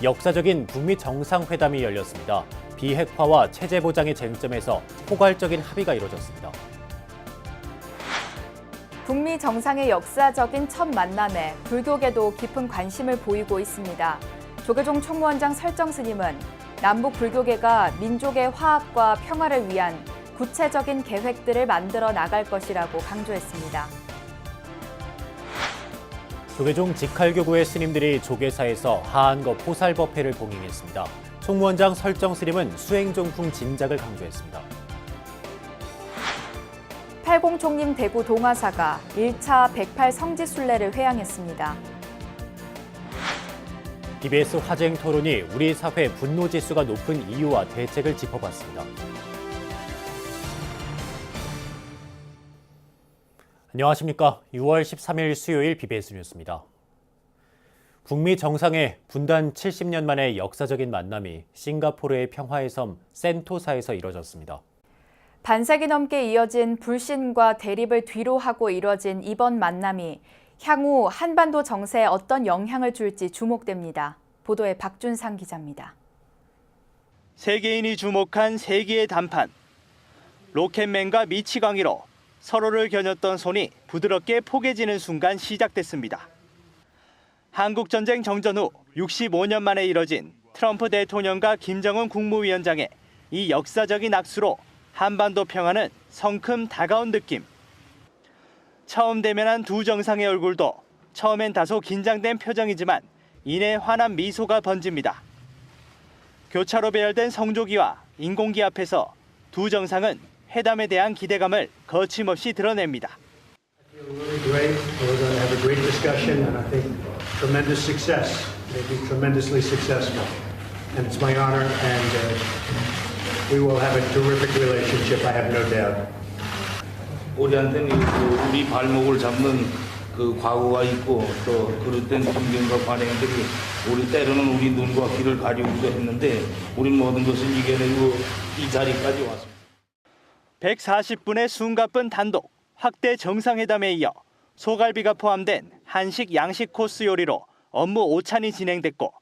역사적인 북미 정상회담이 열렸습니다. 비핵화와 체제 보장의 쟁점에서 포괄적인 합의가 이뤄졌습니다. 북미 정상의 역사적인 첫 만남에 불교계도 깊은 관심을 보이고 있습니다. 조계종 총무원장 설정 스님은 남북 불교계가 민족의 화합과 평화를 위한 구체적인 계획들을 만들어 나갈 것이라고 강조했습니다. 조계종 직할교구의 스님들이 조계사에서 하한거 포살법회를 봉행했습니다. 총무원장 설정 스님은 수행종풍 진작을 강조했습니다. 팔공총림 대구 동아사가 1차 108 성지순례를 회양했습니다. BBS 화쟁 토론이 우리 사회 분노지수가 높은 이유와 대책을 짚어봤습니다. 안녕하십니까. 6월 13일 수요일 BBS 뉴스입니다. 북미 정상의 분단 70년 만의 역사적인 만남이 싱가포르의 평화의 섬 센토사에서 이뤄졌습니다. 반세기 넘게 이어진 불신과 대립을 뒤로하고 이뤄진 이번 만남이 향후 한반도 정세에 어떤 영향을 줄지 주목됩니다. 보도에 박준상 기자입니다. 세계인이 주목한 세기의 단판. 로켓맨과 미치광이로 서로를 겨눴던 손이 부드럽게 포개지는 순간 시작됐습니다. 한국전쟁 정전 후 65년 만에 이뤄진 트럼프 대통령과 김정은 국무위원장의 이 역사적인 악수로 한반도 평화는 성큼 다가온 느낌. 처음 대면한 두 정상의 얼굴도 처음엔 다소 긴장된 표정이지만 이내 환한 미소가 번집니다. 교차로 배열된 성조기와 인공기 앞에서 두 정상은 회담에 대한 기대감을 거침없이 드러냅니다. 우리한테는 우리 발목을 잡는 그 과거가 있고 또 그릇된 풍경과 관행들이 우리 때로는 우리 눈과 귀를 가리우기도 했는데 우린 모든 것을 이겨내고 이 자리까지 왔습니다. 140분의 숨가쁜 단독 확대 정상회담에 이어 소갈비가 포함된 한식 양식 코스 요리로 업무 오찬이 진행됐고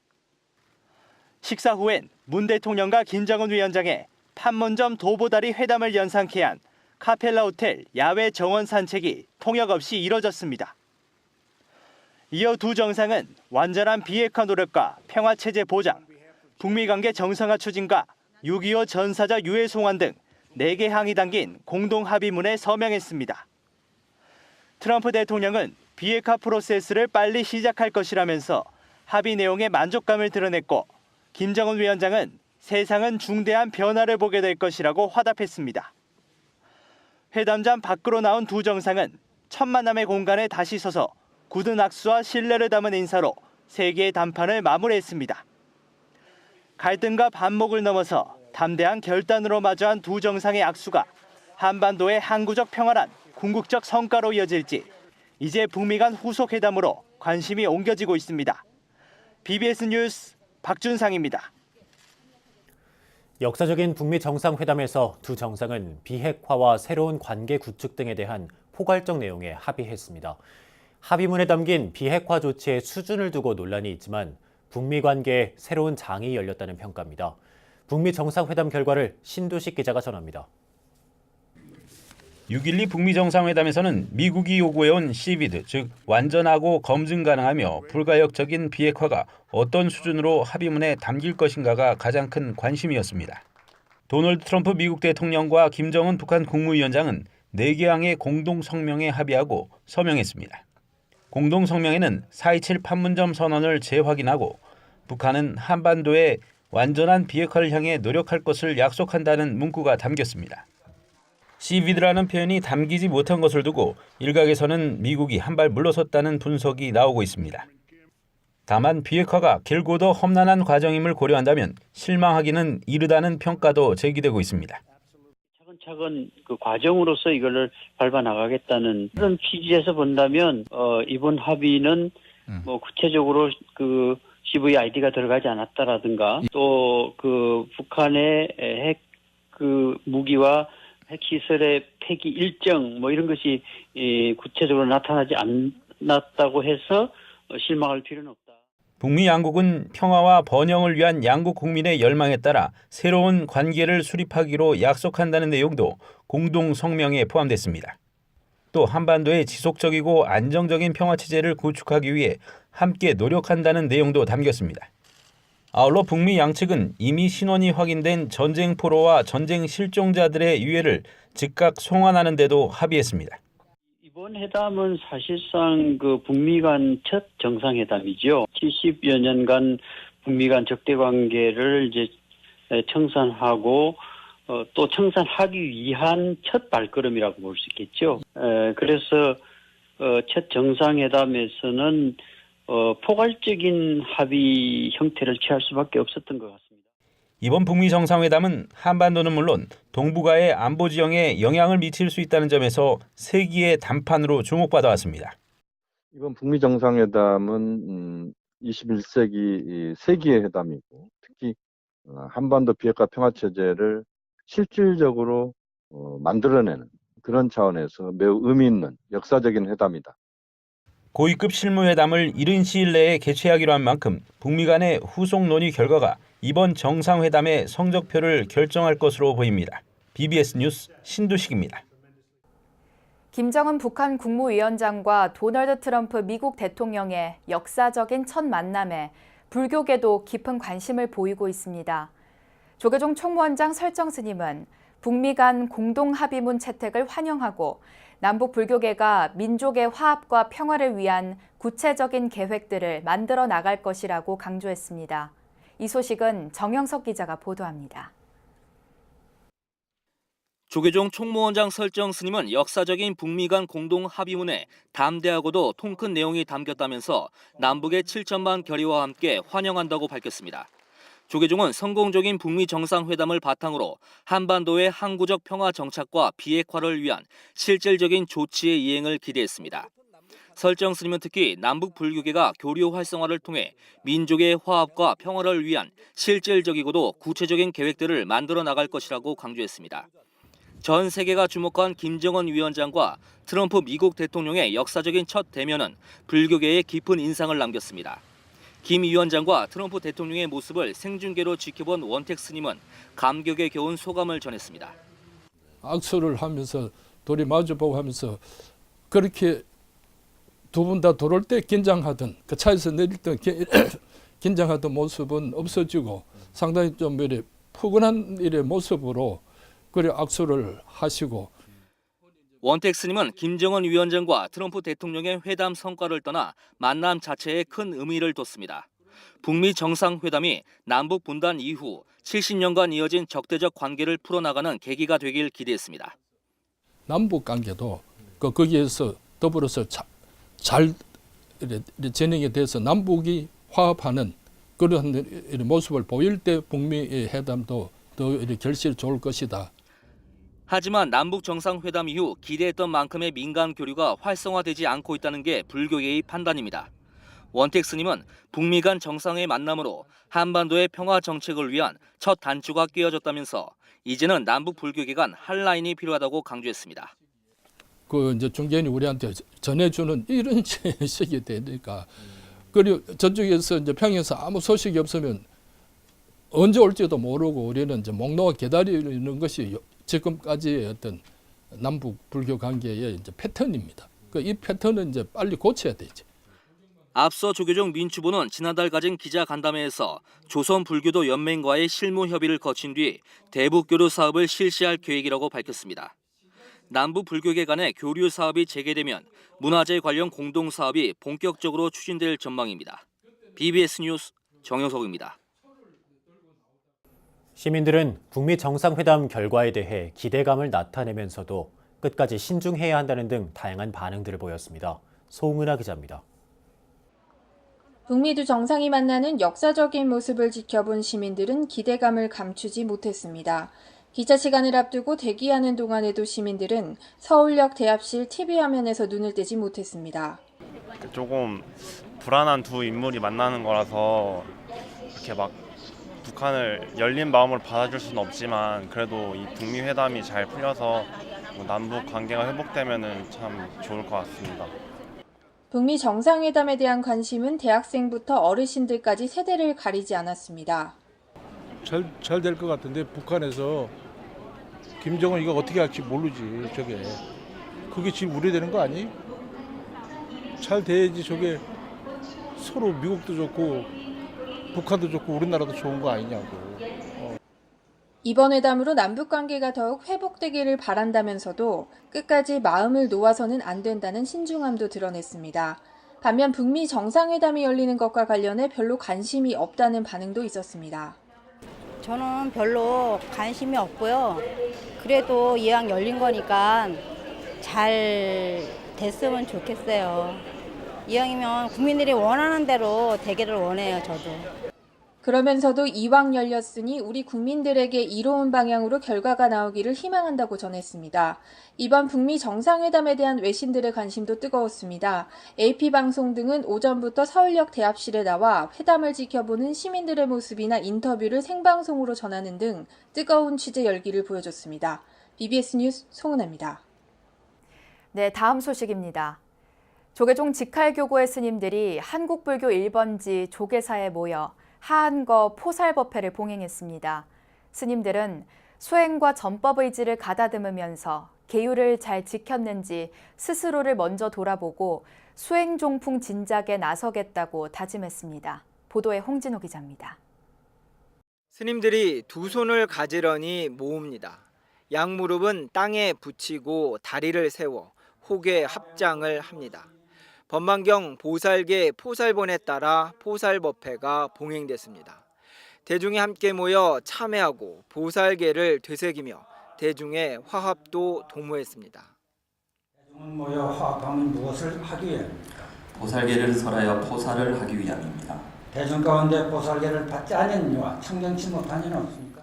식사 후엔 문 대통령과 김정은 위원장의 판문점 도보다리 회담을 연상케 한 카펠라 호텔 야외 정원 산책이 통역 없이 이뤄졌습니다. 이어 두 정상은 완전한 비핵화 노력과 평화체제 보장, 북미 관계 정상화 추진과 6.25 전사자 유해 송환 등 4개 항이 담긴 공동 합의문에 서명했습니다. 트럼프 대통령은 비핵화 프로세스를 빨리 시작할 것이라면서 합의 내용에 만족감을 드러냈고 김정은 위원장은 세상은 중대한 변화를 보게 될 것이라고 화답했습니다. 회담장 밖으로 나온 두 정상은 첫 만남의 공간에 다시 서서 굳은 악수와 신뢰를 담은 인사로 세계의 담판을 마무리했습니다. 갈등과 반목을 넘어서 담대한 결단으로 마주한 두 정상의 악수가 한반도의 항구적 평화란 궁극적 성과로 이어질지 이제 북미 간 후속 회담으로 관심이 옮겨지고 있습니다. BBS 뉴스 박준상입니다. 역사적인 북미 정상회담에서 두 정상은 비핵화와 새로운 관계 구축 등에 대한 포괄적 내용에 합의했습니다. 합의문에 담긴 비핵화 조치의 수준을 두고 논란이 있지만 북미 관계에 새로운 장이 열렸다는 평가입니다. 북미 정상회담 결과를 신두식 기자가 전합니다. 6.12 북미 정상회담에서는 미국이 요구해온 시비드, 즉 완전하고 검증 가능하며 불가역적인 비핵화가 어떤 수준으로 합의문에 담길 것인가가 가장 큰 관심이었습니다. 도널드 트럼프 미국 대통령과 김정은 북한 국무위원장은 4개 항의 공동 성명에 합의하고 서명했습니다. 공동 성명에는 4.27 판문점 선언을 재확인하고 북한은 한반도의 완전한 비핵화를 향해 노력할 것을 약속한다는 문구가 담겼습니다. 시비드라는 표현이 담기지 못한 것을 두고 일각에서는 미국이 한 발 물러섰다는 분석이 나오고 있습니다. 다만 비핵화가 길고 더 험난한 과정임을 고려한다면 실망하기는 이르다는 평가도 제기되고 있습니다. 차근차근 그 과정으로서 이거를 밟아 나가겠다는 그런 취지에서 본다면 이번 합의는 뭐 구체적으로 그 CVID가 들어가지 않았다라든가 또 그 북한의 핵 그 무기와 핵시설의 폐기 일정 뭐 이런 것이 구체적으로 나타나지 않았다고 해서 실망할 필요는 없다. 북미 양국은 평화와 번영을 위한 양국 국민의 열망에 따라 새로운 관계를 수립하기로 약속한다는 내용도 공동 성명에 포함됐습니다. 또 한반도의 지속적이고 안정적인 평화체제를 구축하기 위해 함께 노력한다는 내용도 담겼습니다. 아울러 북미 양측은 이미 신원이 확인된 전쟁 포로와 전쟁 실종자들의 유해를 즉각 송환하는 데도 합의했습니다. 이번 회담은 사실상 그 북미 간 첫 정상회담이죠. 70여 년간 북미 간 적대 관계를 이제 청산하고 또 청산하기 위한 첫 발걸음이라고 볼 수 있겠죠. 그래서 첫 정상회담에서는 포괄적인 합의 형태를 취할 수밖에 없었던 것 같습니다. 이번 북미 정상회담은 한반도는 물론 동북아의 안보 지형에 영향을 미칠 수 있다는 점에서 세기의 단판으로 주목받아 왔습니다. 이번 북미 정상회담은 21세기 세기의 회담이고 특히 한반도 비핵화 평화체제를 실질적으로 만들어내는 그런 차원에서 매우 의미 있는 역사적인 회담이다. 고위급 실무회담을 이른 시일 내에 개최하기로 한 만큼 북미 간의 후속 논의 결과가 이번 정상회담의 성적표를 결정할 것으로 보입니다. BBS 뉴스 신두식입니다. 김정은 북한 국무위원장과 도널드 트럼프 미국 대통령의 역사적인 첫 만남에 불교계도 깊은 관심을 보이고 있습니다. 조계종 총무원장 설정 스님은 북미 간 공동 합의문 채택을 환영하고 남북 불교계가 민족의 화합과 평화를 위한 구체적인 계획들을 만들어 나갈 것이라고 강조했습니다. 이 소식은 정영석 기자가 보도합니다. 조계종 총무원장 설정 스님은 역사적인 북미 간 공동 합의문에 담대하고도 통 큰 내용이 담겼다면서 남북의 7천만 결의와 함께 환영한다고 밝혔습니다. 조계종은 성공적인 북미 정상회담을 바탕으로 한반도의 항구적 평화 정착과 비핵화를 위한 실질적인 조치의 이행을 기대했습니다. 설정 스님은 특히 남북 불교계가 교류 활성화를 통해 민족의 화합과 평화를 위한 실질적이고도 구체적인 계획들을 만들어 나갈 것이라고 강조했습니다. 전 세계가 주목한 김정은 위원장과 트럼프 미국 대통령의 역사적인 첫 대면은 불교계에 깊은 인상을 남겼습니다. 김 위원장과 트럼프 대통령의 모습을 생중계로 지켜본 원택 스님은 감격에 겨운 소감을 전했습니다. 악수를 하면서 둘이 마주보고 하면서 그렇게 두 분 다 돌을 때 긴장하던 그 차에서 내릴 때 긴장하던 모습은 없어지고 상당히 좀 이래 푸근한 이래 모습으로 그래 악수를 하시고 원택 스님은 김정은 위원장과 트럼프 대통령의 회담 성과를 떠나 만남 자체에 큰 의미를 뒀습니다. 북미 정상회담이 남북 분단 이후 70년간 이어진 적대적 관계를 풀어나가는 계기가 되길 기대했습니다. 남북 관계도 거기에서 더불어서 잘 진행이 돼서 남북이 화합하는 그런 모습을 보일 때 북미 회담도 더 결실이 좋을 것이다. 하지만 남북 정상회담 이후 기대했던 만큼의 민간 교류가 활성화되지 않고 있다는 게 불교계의 판단입니다. 원택 스님은 북미 간 정상의 만남으로 한반도의 평화 정책을 위한 첫 단추가 끼워졌다면서 이제는 남북 불교계 간 할 라인이 필요하다고 강조했습니다. 그 이제 중견이 우리한테 전해주는 이런 식이 되니까 그리고 저쪽에서 이제 평양에서 아무 소식이 없으면 언제 올지도 모르고 우리는 이제 목 놓아 기다리는 것이 지금까지의 어떤 남북 불교 관계의 이제 패턴입니다. 이 패턴은 이제 빨리 고쳐야 되지. 앞서 조계종 민주부는 지난달 가진 기자간담회에서 조선불교도 연맹과의 실무 협의를 거친 뒤 대북교류 사업을 실시할 계획이라고 밝혔습니다. 남북 불교계 간의 교류 사업이 재개되면 문화재 관련 공동 사업이 본격적으로 추진될 전망입니다. BBS 뉴스 정영석입니다. 시민들은 북미 정상회담 결과에 대해 기대감을 나타내면서도 끝까지 신중해야 한다는 등 다양한 반응들을 보였습니다. 송은아 기자입니다. 북미 두 정상이 만나는 역사적인 모습을 지켜본 시민들은 기대감을 감추지 못했습니다. 기차 시간을 앞두고 대기하는 동안에도 시민들은 서울역 대합실 TV화면에서 눈을 떼지 못했습니다. 조금 불안한 두 인물이 만나는 거라서 이렇게 막 북한을 열린 마음으로 받아줄 수는 없지만 그래도 이 북미 회담이 잘 풀려서 남북 관계가 회복되면은 참 좋을 것 같습니다. 북미 정상회담에 대한 관심은 대학생부터 어르신들까지 세대를 가리지 않았습니다. 잘 될 것 같은데 북한에서 김정은 이거 어떻게 할지 모르지. 저게 그게 지금 우려되는 거 아니? 잘 돼야지. 저게 서로 미국도 좋고 북한도 좋고 우리나라도 좋은 거 아니냐고. 이번 회담으로 남북관계가 더욱 회복되기를 바란다면서도 끝까지 마음을 놓아서는 안 된다는 신중함도 드러냈습니다. 반면 북미 정상회담이 열리는 것과 관련해 별로 관심이 없다는 반응도 있었습니다. 저는 별로 관심이 없고요. 그래도 이왕 열린 거니까 잘 됐으면 좋겠어요. 이왕이면 국민들이 원하는 대로 되기를 원해요, 저도. 그러면서도 이왕 열렸으니 우리 국민들에게 이로운 방향으로 결과가 나오기를 희망한다고 전했습니다. 이번 북미 정상회담에 대한 외신들의 관심도 뜨거웠습니다. AP방송 등은 오전부터 서울역 대합실에 나와 회담을 지켜보는 시민들의 모습이나 인터뷰를 생방송으로 전하는 등 뜨거운 취재 열기를 보여줬습니다. BBS 뉴스 송은아입니다. 네, 다음 소식입니다. 조계종 직할교구의 스님들이 한국불교 1번지 조계사에 모여 하한거 포살법회를 봉행했습니다. 스님들은 수행과 전법 의지를 가다듬으면서 계율을 잘 지켰는지 스스로를 먼저 돌아보고 수행종풍 진작에 나서겠다고 다짐했습니다. 보도에 홍진호 기자입니다. 스님들이 두 손을 가지런히 모읍니다. 양무릎은 땅에 붙이고 다리를 세워 호계 합장을 합니다. 법망경 보살계 포살본에 따라 포살법회가 봉행됐습니다. 대중이 함께 모여 참회하고 보살계를 되새기며 대중의 화합도 도모했습니다. 대중은 모여 화합하면 무엇을 하기 위함입니까? 보살계를 설하여 포살을 하기 위함입니다. 대중 가운데 보살계를 받지 않은 이와 청정치 못한 이는 없습니까?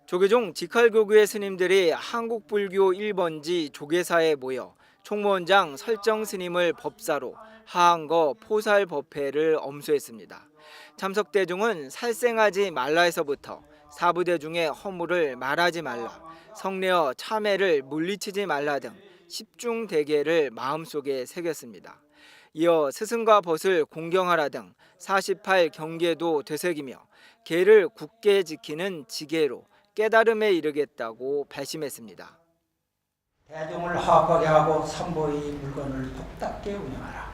조계종 직할교구의 스님들이 한국불교 1번지 조계사에 모여 총무원장 설정 스님을 법사로 하한거 포살 법회를 엄수했습니다. 참석 대중은 살생하지 말라에서부터 사부 대중의 허물을 말하지 말라, 성례어 참회를 물리치지 말라 등 10중 대계를 마음속에 새겼습니다. 이어 스승과 벗을 공경하라 등 48 경계도 되새기며 계를 굳게 지키는 지계로 깨달음에 이르겠다고 발심했습니다. 대중을 화합하게 하고 삼보의 물건을 독답게 운영하라.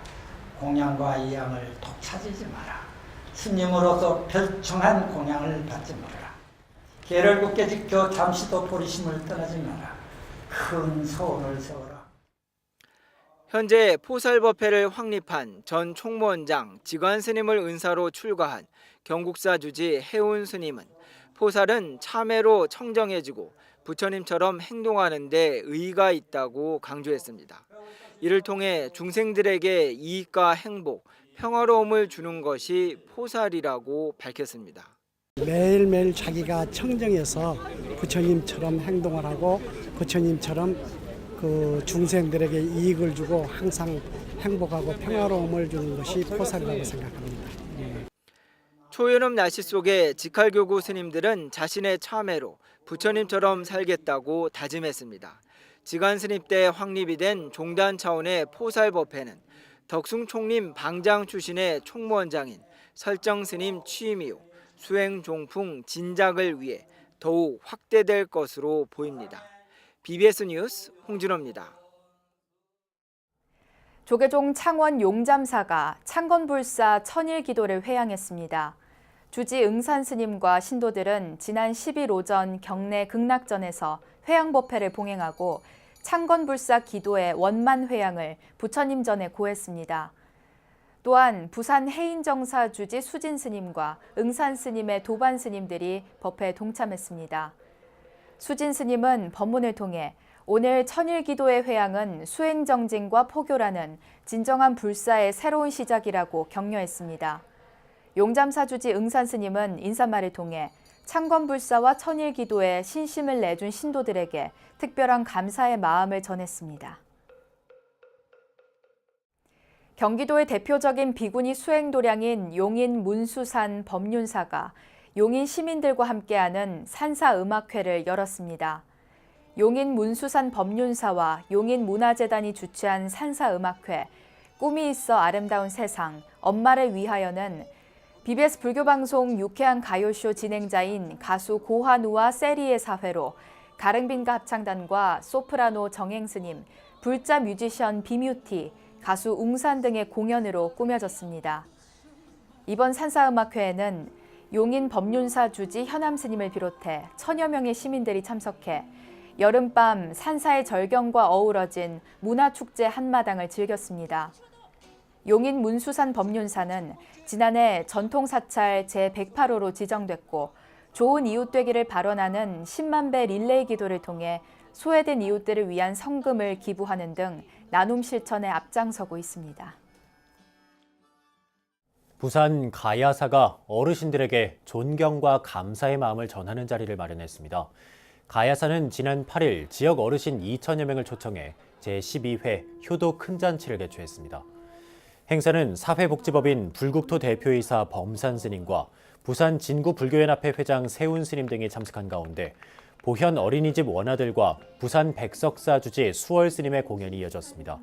공양과 이양을 독차지지 마라. 스님으로서 별청한 공양을 받지 말아라. 계를 굳게 지켜 잠시도 보리심을 떠나지 마라. 큰 소원을 세워라. 현재 포살법회를 확립한 전 총무원장 직관 스님을 은사로 출가한 경국사 주지 해운 스님은 포살은 참회로 청정해지고 부처님처럼 행동하는 데 의의가 있다고 강조했습니다. 이를 통해 중생들에게 이익과 행복, 평화로움을 주는 것이 포살이라고 밝혔습니다. 매일매일 자기가 청정해서 부처님처럼 행동을 하고 부처님처럼 그 중생들에게 이익을 주고 항상 행복하고 평화로움을 주는 것이 포살이라고 생각합니다. 초여름 날씨 속에 직할교구 스님들은 자신의 참회로 부처님처럼 살겠다고 다짐했습니다. 지간 스님 때 확립이 된 종단 차원의 포살법회는 덕숭 총림 방장 출신의 총무원장인 설정 스님 취임 이후 수행 종풍 진작을 위해 더욱 확대될 것으로 보입니다. BBS 뉴스 홍진호입니다. 조계종 창원 용잠사가 창건불사 천일기도를 회양했습니다. 주지 응산 스님과 신도들은 지난 10일 오전 경내 극락전에서 회양법회를 봉행하고 창건불사 기도의 원만 회양을 부처님 전에 고했습니다. 또한 부산 해인정사 주지 수진 스님과 응산 스님의 도반 스님들이 법회에 동참했습니다. 수진 스님은 법문을 통해 오늘 천일기도의 회양은 수행정진과 포교라는 진정한 불사의 새로운 시작이라고 격려했습니다. 용잠사 주지 응산 스님은 인사말을 통해 창건불사와 천일기도에 신심을 내준 신도들에게 특별한 감사의 마음을 전했습니다. 경기도의 대표적인 비구니 수행도량인 용인 문수산 법륜사가 용인 시민들과 함께하는 산사음악회를 열었습니다. 용인 문수산 법륜사와 용인 문화재단이 주최한 산사음악회, 꿈이 있어 아름다운 세상, 엄마를 위하여는 BBS 불교방송 유쾌한 가요쇼 진행자인 가수 고한우와 세리의 사회로 가릉빈가 합창단과 소프라노 정행스님, 불자 뮤지션 비뮤티, 가수 웅산 등의 공연으로 꾸며졌습니다. 이번 산사음악회에는 용인 법륜사 주지 현암스님을 비롯해 천여 명의 시민들이 참석해 여름밤 산사의 절경과 어우러진 문화축제 한마당을 즐겼습니다. 용인 문수산 법륜사는 지난해 전통사찰 제108호로 지정됐고 좋은 이웃되기를 발언하는 10만 배 릴레이 기도를 통해 소외된 이웃들을 위한 성금을 기부하는 등 나눔 실천에 앞장서고 있습니다. 부산 가야사가 어르신들에게 존경과 감사의 마음을 전하는 자리를 마련했습니다. 가야사는 지난 8일 지역 어르신 2천여 명을 초청해 제12회 효도 큰잔치를 개최했습니다. 행사는 사회복지법인 불국토 대표이사 범산 스님과 부산 진구불교연합회 회장 세운 스님 등이 참석한 가운데 보현 어린이집 원아들과 부산 백석사 주지 수월 스님의 공연이 이어졌습니다.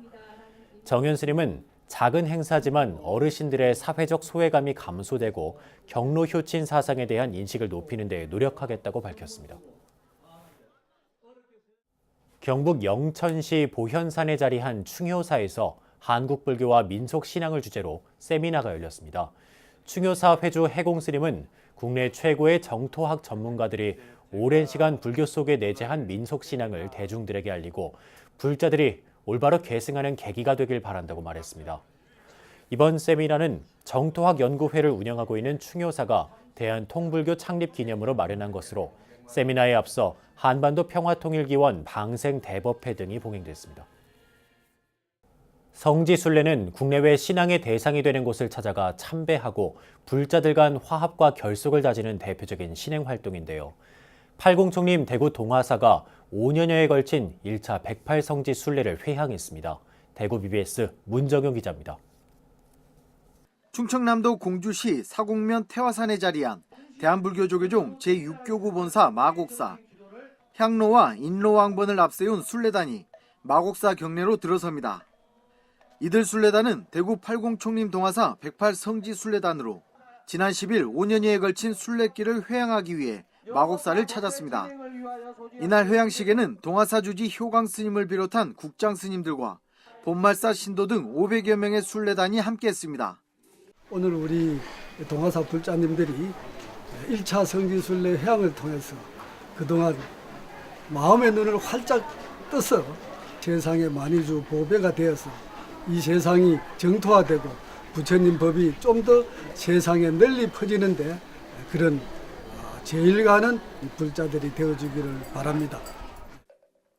정현 스님은 작은 행사지만 어르신들의 사회적 소외감이 감소되고 경로 효친 사상에 대한 인식을 높이는 데 노력하겠다고 밝혔습니다. 경북 영천시 보현산에 자리한 충효사에서 한국불교와 민속신앙을 주제로 세미나가 열렸습니다. 충효사 회주 해공스님은 국내 최고의 정토학 전문가들이 오랜 시간 불교 속에 내재한 민속신앙을 대중들에게 알리고 불자들이 올바로 계승하는 계기가 되길 바란다고 말했습니다. 이번 세미나는 정토학 연구회를 운영하고 있는 충효사가 대한통불교 창립 기념으로 마련한 것으로 세미나에 앞서 한반도 평화통일기원 방생대법회 등이 봉행됐습니다. 성지순례는 국내외 신앙의 대상이 되는 곳을 찾아가 참배하고 불자들 간 화합과 결속을 다지는 대표적인 신행활동인데요. 팔공총림 대구 동화사가 5년여에 걸친 1차 108성지 순례를 회향했습니다. 대구 BBS 문정용 기자입니다. 충청남도 공주시 사곡면 태화산에 자리한 대한불교조계종 제6교구 본사 마곡사, 향로와 인로왕번을 앞세운 순례단이 마곡사 경내로 들어섭니다. 이들 순례단은 대구 팔공총림 동화사 108성지 순례단으로 지난 10일 5년여에 걸친 순례길을 회향하기 위해 마곡사를 찾았습니다. 이날 회향식에는 동화사 주지 효광 스님을 비롯한 국장 스님들과 본말사 신도 등 500여 명의 순례단이 함께했습니다. 오늘 우리 동화사 불자님들이 1차 성지순례 회향을 통해서 그동안 마음의 눈을 활짝 떠서 세상에 많이 주 보배가 되어서 이 세상이 정토화되고 부처님 법이 좀 더 세상에 널리 퍼지는데 그런 제일 가는 불자들이 되어주기를 바랍니다.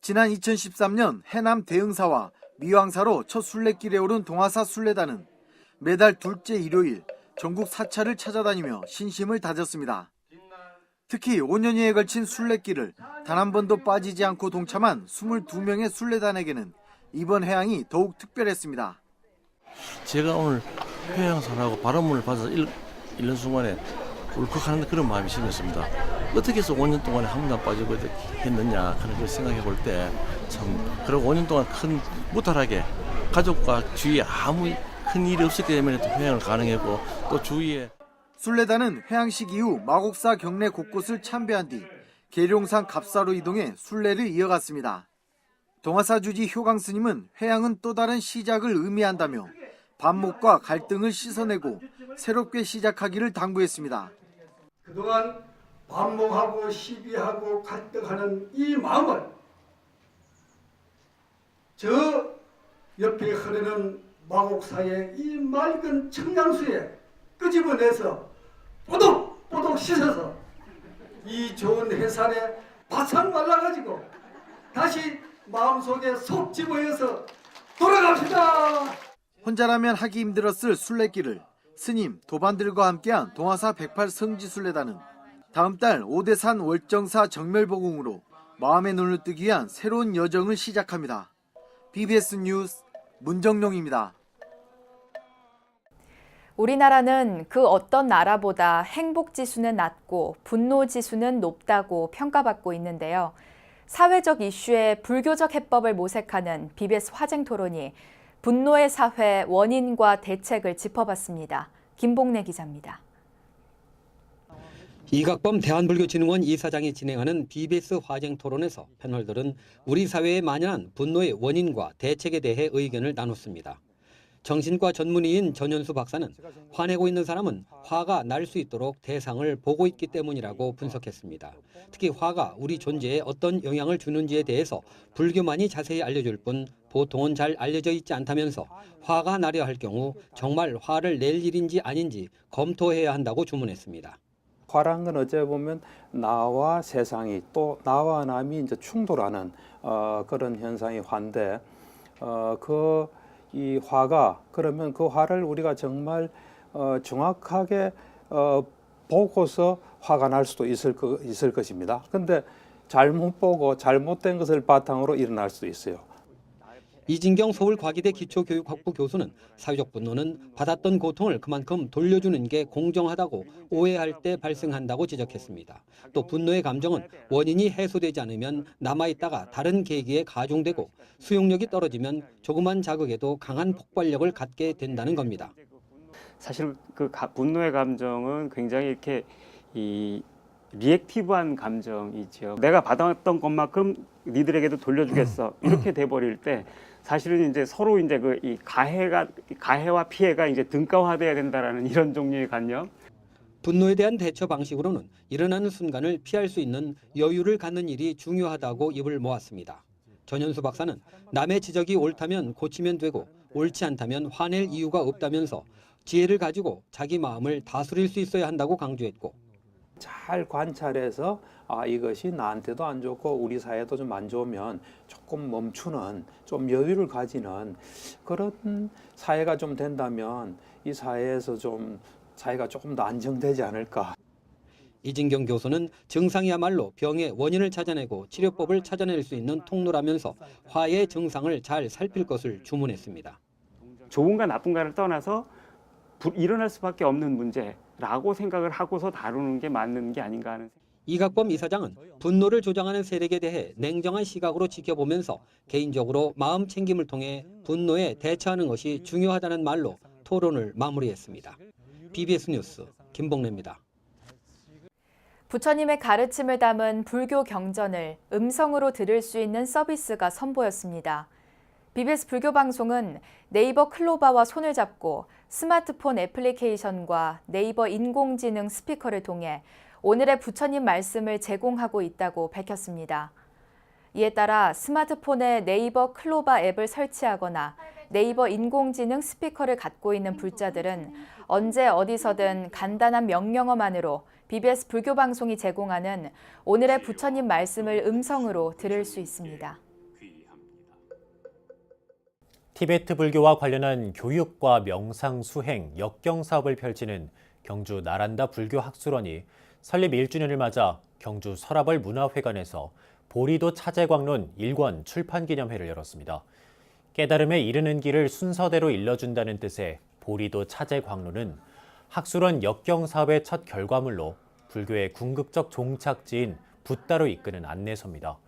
지난 2013년 해남 대흥사와 미왕사로 첫 순례길에 오른 동화사 순례단은 매달 둘째 일요일 전국 사찰을 찾아다니며 신심을 다졌습니다. 특히 5년여에 걸친 순례길을 단 한 번도 빠지지 않고 동참한 22명의 순례단에게는 이번 회향이 더욱 특별했습니다. 제가 오늘 회향선하고 발언문을 받아서 읽는 순간에 울컥하는 그런 마음이 생겼습니다. 어떻게 해서 5년 동안에 한 번도 안 빠지고 했느냐 하는 걸 생각해 볼 때 참 그리고 5년 동안 큰 무탈하게 가족과 주위에 아무 큰 일이 없었기 때문에 또 회향을 가능했고 또 주위에 순례단은 회향식 이후 마곡사 경내 곳곳을 참배한 뒤 계룡산 갑사로 이동해 순례를 이어갔습니다. 동화사 주지 효광 스님은 회향은 또 다른 시작을 의미한다며 반목과 갈등을 씻어내고 새롭게 시작하기를 당부했습니다. 그동안 반목하고 시비하고 갈등하는 이 마음을 저 옆에 흐르는 마곡사의 이 맑은 청량수에 끄집어내서 뽀독뽀독 씻어서 이 좋은 해산에 바싹 말라가지고 다시 마음속에 속 집어여서 돌아갑시다. 혼자라면 하기 힘들었을 순례길을 스님, 도반들과 함께한 동화사 108성지 순례단은 다음 달 오대산 월정사 정멸보궁으로 마음의 눈을 뜨기 위한 새로운 여정을 시작합니다. BBS 뉴스 문정용입니다. 우리나라는 그 어떤 나라보다 행복지수는 낮고 분노지수는 높다고 평가받고 있는데요. 사회적 이슈에 불교적 해법을 모색하는 BBS 화쟁토론이 분노의 사회 원인과 대책을 짚어봤습니다. 김봉래 기자입니다. 이각범 대한불교진흥원 이사장이 진행하는 BBS 화쟁 토론에서 패널들은 우리 사회에 만연한 분노의 원인과 대책에 대해 의견을 나눴습니다. 정신과 전문의인 전현수 박사는 화내고 있는 사람은 화가 날 수 있도록 대상을 보고 있기 때문이라고 분석했습니다. 특히 화가 우리 존재에 어떤 영향을 주는지에 대해서 불교만이 자세히 알려줄 뿐 보통은 잘 알려져 있지 않다면서 화가 나려 할 경우 정말 화를 낼 일인지 아닌지 검토해야 한다고 주문했습니다. 화란 건 어찌 보면 나와 세상이 또 나와 남이 이제 충돌하는 그런 현상이 화인데 이 화가 그러면 그 화를 우리가 정말 정확하게 보고서 화가 날 수도 있을 것입니다. 그런데 잘못 보고 잘못된 것을 바탕으로 일어날 수도 있어요. 이진경 서울과기대 기초교육학부 교수는 사회적 분노는 받았던 고통을 그만큼 돌려주는 게 공정하다고 오해할 때 발생한다고 지적했습니다. 또 분노의 감정은 원인이 해소되지 않으면 남아있다가 다른 계기에 가중되고 수용력이 떨어지면 조그만 자극에도 강한 폭발력을 갖게 된다는 겁니다. 사실 그 분노의 감정은 굉장히 이렇게 리액티브한 감정이죠. 내가 받았던 것만큼 니들에게도 돌려주겠어. 이렇게 돼버릴 때 사실은 이제 서로 이제 이 가해와 피해가 이제 등가화돼야 된다라는 이런 종류의 관념. 분노에 대한 대처 방식으로는 일어나는 순간을 피할 수 있는 여유를 갖는 일이 중요하다고 입을 모았습니다. 전현수 박사는 남의 지적이 옳다면 고치면 되고 옳지 않다면 화낼 이유가 없다면서 지혜를 가지고 자기 마음을 다스릴 수 있어야 한다고 강조했고, 잘 관찰해서 이것이 나한테도 안 좋고 우리 사회도 좀 안 좋으면 조금 멈추는, 좀 여유를 가지는 그런 사회가 좀 된다면 이 사회에서 좀 사회가 조금 더 안정되지 않을까. 이진경 교수는 증상이야말로 병의 원인을 찾아내고 치료법을 찾아낼 수 있는 통로라면서 화의 증상을 잘 살필 것을 주문했습니다. 좋은가 나쁜가를 떠나서 일어날 수밖에 없는 문제라고 생각을 하고서 다루는 게 맞는 게 아닌가 하는 생각. 이각범 이사장은 분노를 조장하는 세력에 대해 냉정한 시각으로 지켜보면서 개인적으로 마음 챙김을 통해 분노에 대처하는 것이 중요하다는 말로 토론을 마무리했습니다. BBS 뉴스 김봉래입니다. 부처님의 가르침을 담은 불교 경전을 음성으로 들을 수 있는 서비스가 선보였습니다. BBS 불교방송은 네이버 클로바와 손을 잡고 스마트폰 애플리케이션과 네이버 인공지능 스피커를 통해 오늘의 부처님 말씀을 제공하고 있다고 밝혔습니다. 이에 따라 스마트폰에 네이버 클로바 앱을 설치하거나 네이버 인공지능 스피커를 갖고 있는 불자들은 언제 어디서든 간단한 명령어만으로 BBS 불교방송이 제공하는 오늘의 부처님 말씀을 음성으로 들을 수 있습니다. 티베트 불교와 관련한 교육과 명상, 수행, 역경 사업을 펼치는 경주 나란다 불교학술원이 설립 1주년을 맞아 경주 서라벌 문화회관에서 보리도 차제광론 1권 출판기념회를 열었습니다. 깨달음에 이르는 길을 순서대로 일러준다는 뜻의 보리도 차제광론은 학술원 역경 사업의 첫 결과물로 불교의 궁극적 종착지인 붓다로 이끄는 안내서입니다.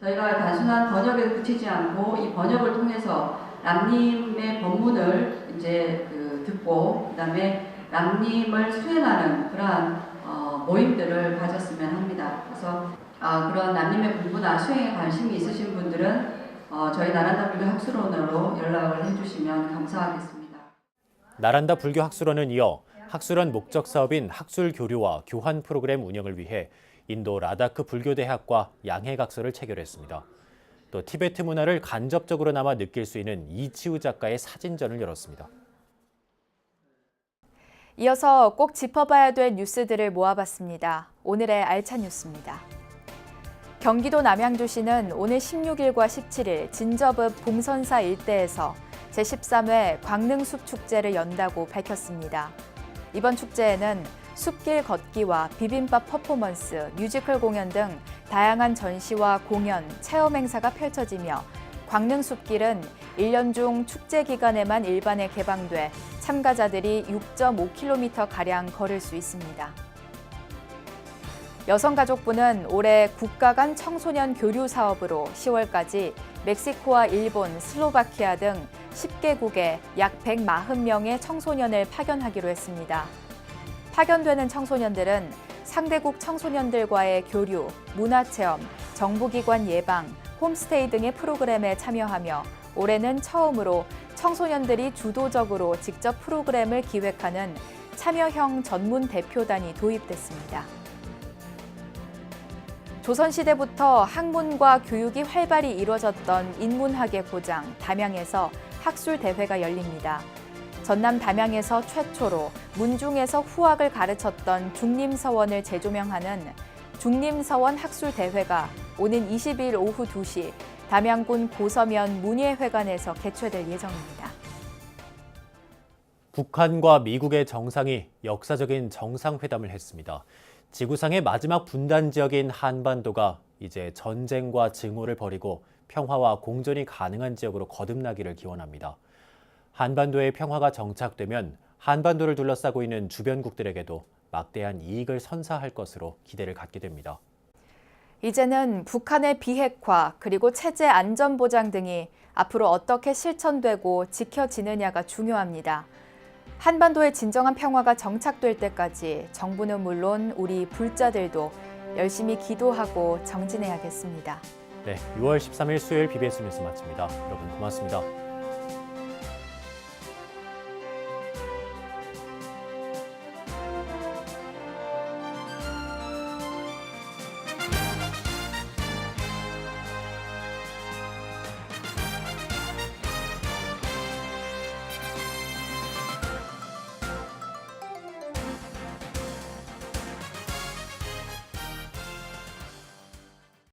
저희가 단순한 번역에 그치지 않고 이 번역을 통해서 람님의 법문을 이제 듣고 그다음에 람님을 수행하는 그러한 모임들을 가졌으면 합니다. 그래서 그런 람님의 공부나 수행에 관심이 있으신 분들은 저희 나란다 불교 학술원으로 연락을 해주시면 감사하겠습니다. 나란다 불교 학술원은 이어 학술원 목적 사업인 학술 교류와 교환 프로그램 운영을 위해 인도 라다크 불교대학과 양해각서를 체결했습니다. 또 티베트 문화를 간접적으로나마 느낄 수 있는 이치우 작가의 사진전을 열었습니다. 이어서 꼭 짚어봐야 될 뉴스들을 모아봤습니다. 오늘의 알찬 뉴스입니다. 경기도 남양주시는 오늘 16일과 17일 진저읍 봉선사 일대에서 제13회 광릉숲 축제를 연다고 밝혔습니다. 이번 축제에는 숲길 걷기와 비빔밥 퍼포먼스, 뮤지컬 공연 등 다양한 전시와 공연, 체험 행사가 펼쳐지며 광릉숲길은 1년 중 축제 기간에만 일반에 개방돼 참가자들이 6.5km가량 걸을 수 있습니다. 여성가족부는 올해 국가 간 청소년 교류 사업으로 10월까지 멕시코와 일본, 슬로바키아 등 10개국에 약 140명의 청소년을 파견하기로 했습니다. 파견되는 청소년들은 상대국 청소년들과의 교류, 문화체험, 정부기관 예방, 홈스테이 등의 프로그램에 참여하며 올해는 처음으로 청소년들이 주도적으로 직접 프로그램을 기획하는 참여형 전문 대표단이 도입됐습니다. 조선시대부터 학문과 교육이 활발히 이루어졌던 인문학의 고장 담양에서 학술대회가 열립니다. 전남 담양에서 최초로 문중에서 후학을 가르쳤던 중림서원을 재조명하는 중림서원 학술대회가 오는 20일 오후 2시 담양군 고서면 문예회관에서 개최될 예정입니다. 북한과 미국의 정상이 역사적인 정상회담을 했습니다. 지구상의 마지막 분단 지역인 한반도가 이제 전쟁과 증오를 벌이고 평화와 공존이 가능한 지역으로 거듭나기를 기원합니다. 한반도의 평화가 정착되면 한반도를 둘러싸고 있는 주변국들에게도 막대한 이익을 선사할 것으로 기대를 갖게 됩니다. 이제는 북한의 비핵화 그리고 체제 안전보장 등이 앞으로 어떻게 실천되고 지켜지느냐가 중요합니다. 한반도의 진정한 평화가 정착될 때까지 정부는 물론 우리 불자들도 열심히 기도하고 정진해야겠습니다. 네, 6월 13일 수요일 BBS 뉴스 마칩니다. 여러분 고맙습니다.